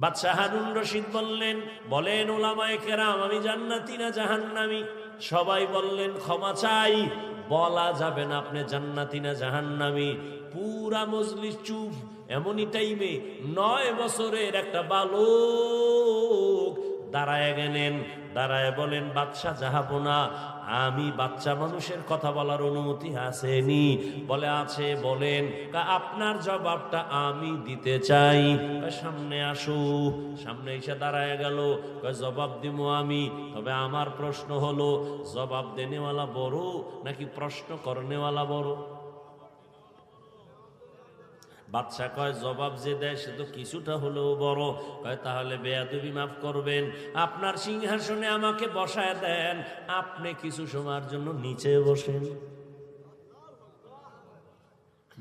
বাদশাহ হারুন রশিদ বললেন, বলেন উলামায়ে কেরাম আমি জান্নাতি না জাহান্নামী? সবাই বললেন ক্ষমা চাই, বলা যাবে না আপনি জান্নাতি না জাহান্নামী। পুরা মজলিস চুপ। এমনই টাইমে 9 বছরের একটা বালক দাঁড়ায় গেলেন, দাঁড়ায় বলেন, বাদশাহ জাহাপনা, আমি বাচ্চা মানুষের কথা বলার অনুমতি আসেনি? বলে আছে। বলেন। আপনার জবাবটা আমি দিতে চাই। সামনে আসো। সামনে এসে দাঁড়ায় গেল। জবাব দিব আমি, তবে আমার প্রশ্ন হলো, জবাব দেনেওয়ালা বড় নাকি প্রশ্ন করনেওয়ালা বড়? বাদশা কয়, জবাব যে দেয় সে তো কিছুটা হলেও বড়। কয় তাহলে বেয়াদবি মাফ করবেন, আপনার সিংহাসনে আমাকে বসায় দেন, আপনি কিছু সময়ের জন্য নিচে বসেন।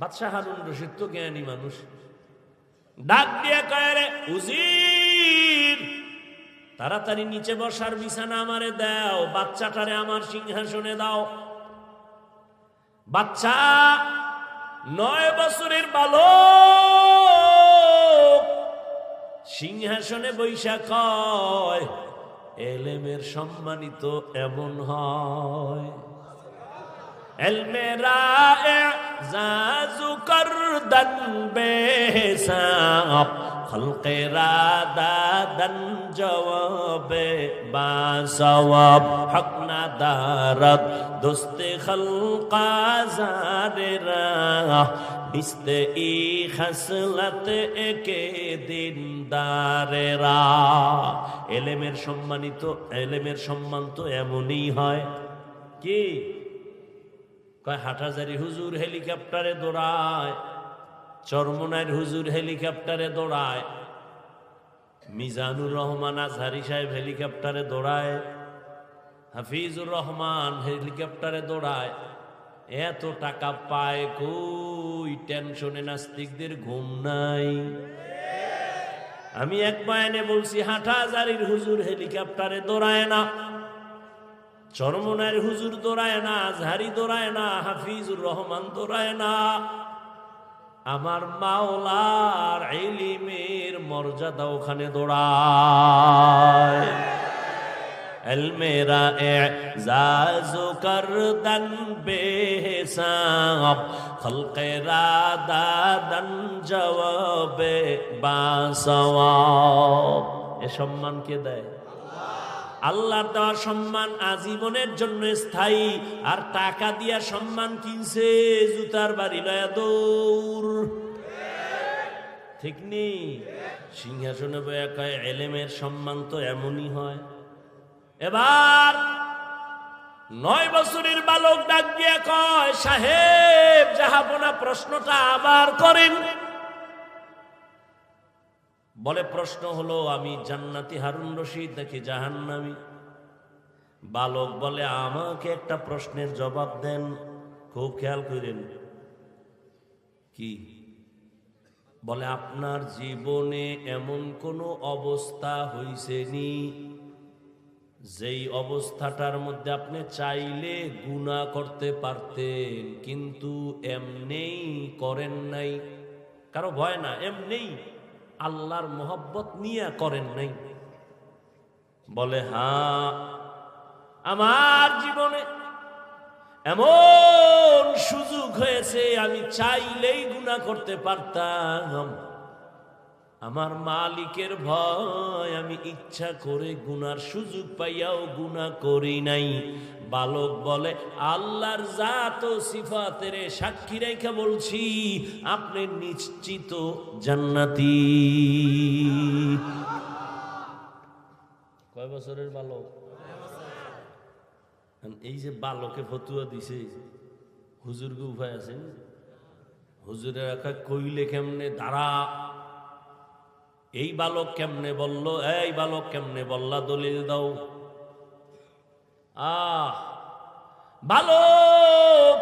বাদশা হারুন রশিদ তো জ্ঞানী মানুষ, ডাক দিয়ে কয়, রে উজির, তাড়াতাড়ি নিচে বসার বিছানা আমারে দাও, বাচ্চাটারে আমার সিংহাসনে দাও। বাচ্চা 9 বছরের বালক সিংহাসনে বৈশা কয়, এলেমের সম্মানিত এমন হয়, এলমেরা এজাজু করদন বেহিসাব, খলকেরা দাদন জওয়াবে বাসওয়াব, হক না দারদ দোস্তে খলকা জারেরা, বিস্তে ই খসলত একে দিনদারেরা। এলেমের সম্মানিত, এলেমের সম্মান তো এমনই হয়। কি কয়? হাটহাজারী হুজুর হেলিকপ্টারে দৌড়ায়, চরমনাইর হুজুর হেলিকপ্টারে দৌড়ায়, মিজানুর রহমান আজহারি সাহেব হেলিকপ্টারে দৌড়ায়, হাফিজুর রহমান হেলিকপ্টারে দৌড়ায়। এত টাকা পায় কই? টেনশনে নাস্তিকদের ঘুম নাই। আমি এক বয়ানে বলছি, হাটহাজারীর হুজুর হেলিকপ্টারে দৌড়ায় না, চরমনাইর হুজুর দৌড়ায় না, আজহারি দৌড়ায় না, হাফিজুর রহমান দৌড়ায় না। আমার মাওলার ইলমের মর্যাদা ওখানে দৌড়ায়। এলমেরা এজাজু করদন বেহিসাব, খলকেরা দাদন জওয়াবে বাসওয়াব। এ সম্মান কে দেয়? আল্লাহর দেওয়া সম্মান আজীবনের জন্য স্থায়ী। আর টাকা দিয়া সম্মান কিনছে, জুতার বাড়ি লয়া দৌড়। ঠিক নেই? সিংহাসনে বয়া কয়, এলেমের সম্মান তো এমনই হয়। এবার 9 বছরের বালক ডাক দিয়ে কয়, সাহেব জাহাপনা, প্রশ্নটা আবার করেন। বলে, প্রশ্ন হলো আমি জান্নাতি হারুন রশিদ নাকি জাহান্নামী? বালক বলে, আমাকে একটা প্রশ্নের জবাব দেন। খুব খেয়াল করেন। কি বলে? আপনার জীবনে এমন কোনো অবস্থা হইছেনি যেই অবস্থাটার মধ্যে আপনি চাইলে গুনাহ করতে পারতেন, কিন্তু এমনেই করেন নাই? কারো ভয় না, এমনেই আল্লাহর মোহব্বত নিয়ে করেন নাই? বলে, হ্যাঁ, আমার জীবনে এমন সুযোগ হয়েছে আমি চাইলেই গুনাহ করতে পারতাম, আমার মালিকের ভয় আমি ইচ্ছা করে গুনার সুযোগ পাইয়াও গুনাহ করি নাই। বালক বলে, আল্লাহর জাত ও সিফাতের সাক্ষী রেখে বলছি, আপনি নিশ্চিত জান্নাতি। কয় বছরের বালক? এই যে বালকে ফতুয়া দিছে, হুজুর কে উপায় আছে? হুজুরের একা কইলে কেমনে দাঁড়া, এই বালক কেমনে বলল, এই বালক কেমনে বললা, দলিল দাও। বালক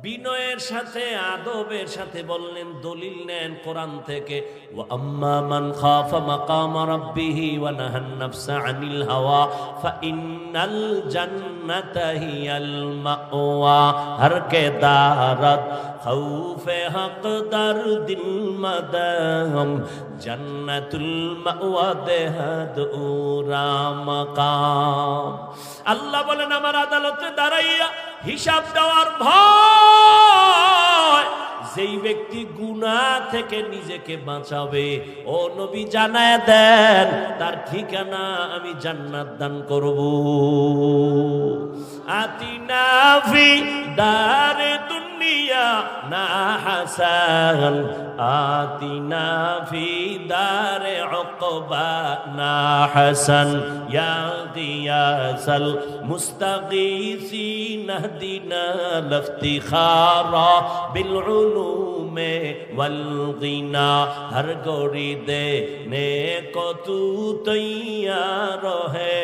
বিনয়ের সাথে আদবের সাথে বললেন, দলিল নেন কোরআন থেকে। ওয়া আম্মা মান খাফা মাকামা রাব্বিহি ওয়া নাহান নাফসা আনিল হাওয়া ফাইন্নাল জান্নাতা হিয়াল মাওয়া, হর কে দারাত খৌফে হক দার দিল মদহম জান্নাতুল মাওয়া দেহাদ উরা মাকাম। আল্লাহ বলেন আমার আদালতে দাঁড়াইয়া হিসাব দেওয়ার ভয় যেই ব্যক্তি গুনাহ থেকে নিজেকে বাঁচাবে, ও নবী জানায় দেন তার ঠিকানা আমি জান্নাত দান করব। আতিনা ফি দারে দুনিয়া না হাসান, আতিনা ফি দারে উকবা না হাসান, ইয়া গিয়াসাল মুস্তাগীসিন ইহদিনা লিফতিখারা বিল উলুমে ওয়াল গিনা। হর গড়ি দেনে को तू तैयार है,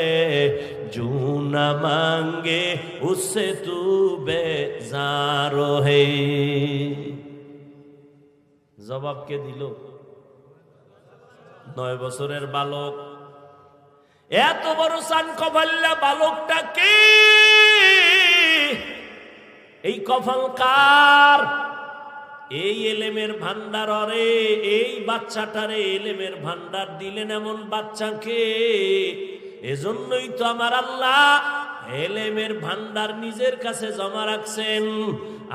जो न मांगे उससे तू बेजार है। জবাব কে দিল? 9 বছরের বালক। এত বড় সান কফাল্লা বালকটা কে? এই কফল কার? এই এলেমের ভান্ডার, রে এই বাচ্চাটারে এলেমের ভান্ডার দিলেন এমন বাচ্চাকে। এজন্যই তো আমার আল্লাহ এলেমের ভান্ডার নিজের কাছে জমা রাখছেন।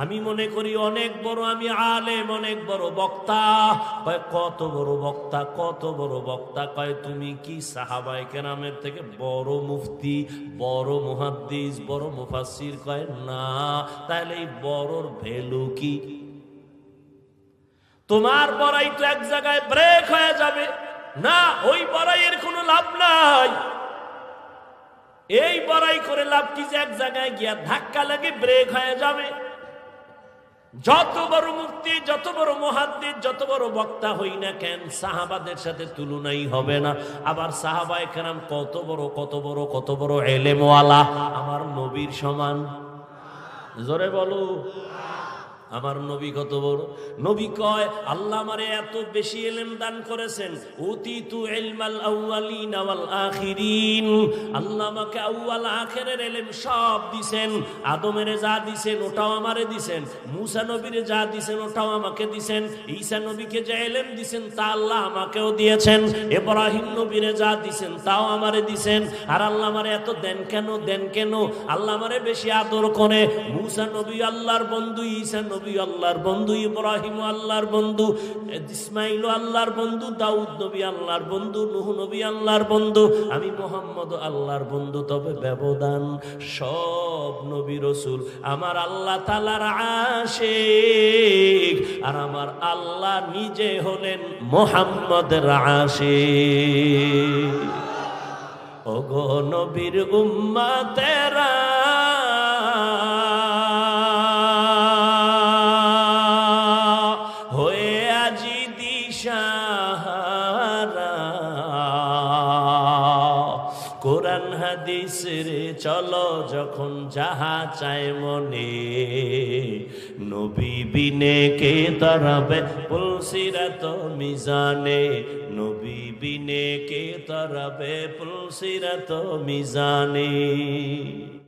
আমি মনে করি অনেক বড় আমি আলেম, অনেক বড় বক্তা। কয় কত বড় বক্তা, কত বড় বক্তা? কয় তুমি কি সাহাবায়ে কেরামের থেকে বড় মুফতি, বড় মুহাদ্দিস, বড় মুফাসসির? কয় না। তাহলে এই বড়র ভ্যালু কি? তোমার বড়াই তো এক জায়গায় ব্রেক হয়ে যাবে না, ওই বড়াইয়ের কোনো লাভ নাই। এই বড়াই করে লাভ কি যে এক জায়গায় গিয়া ধাক্কা লাগে ব্রেক হয়ে যাবে। যত বড় মুফতি, যত বড় মুহাদ্দিস, যত বড় বক্তা হই না কেন, সাহাবাদের সাথে তুলনাই হবে না। আবার সাহাবায়ে কেরাম কত বড় কত বড় কত বড় এলেমওয়ালা, আমার নবীর সমান? জোরে বলো, আমার নবী কত বড়? নবী কয় আল্লাহ আমারে এত বেশি ইলম দান করেছেন, উতিতু ইলমাল আউয়ালিন ওয়াল আখিরিন। আল্লাহ আমাকে আউয়াল আখিরের ইলম সব দিবেন। আদমের যা দিবেন ওটাও আমারে দিবেন, মুসা নবীরে যা দিবেন ওটাও আমাকে দিবেন, ঈসা নবীকে যে ইলম দিবেন তা আল্লাহ আমাকেও দিয়েছেন, ইব্রাহিম নবীরে যা দিবেন তাও আমারে দিবেন। আর আল্লাহ আমারে এত দেন কেন? দেন কেন? আল্লাহ আমারে বেশি আদর করে। মুসা নবী আল্লাহর বন্ধু, ঈসা নবী আল্লাহর বন্ধু, ইব্রাহিম আল্লাহর বন্ধু, ইসমাইল আল্লাহর বন্ধু, দাউদ নবী আল্লাহর বন্ধু, নূহ নবী আল্লাহর বন্ধু, আমি মুহাম্মদ আল্লাহর বন্ধু। তবে ব্যবধান, সব নবী রাসূল আমার আল্লাহ তাআলার আশিক, আর আমার আল্লাহ নিজে হলেন মুহাম্মদের আশিক। ওগো নবীর উম্মতেরা, কোরআন হাদিস রে চলো যখন যাহা চায় মনে, নবী বিনে কে তরাবে পুলসিরাত মিজানে, নবী বিনে কে তরাবে পুলসিরাত মিজানে।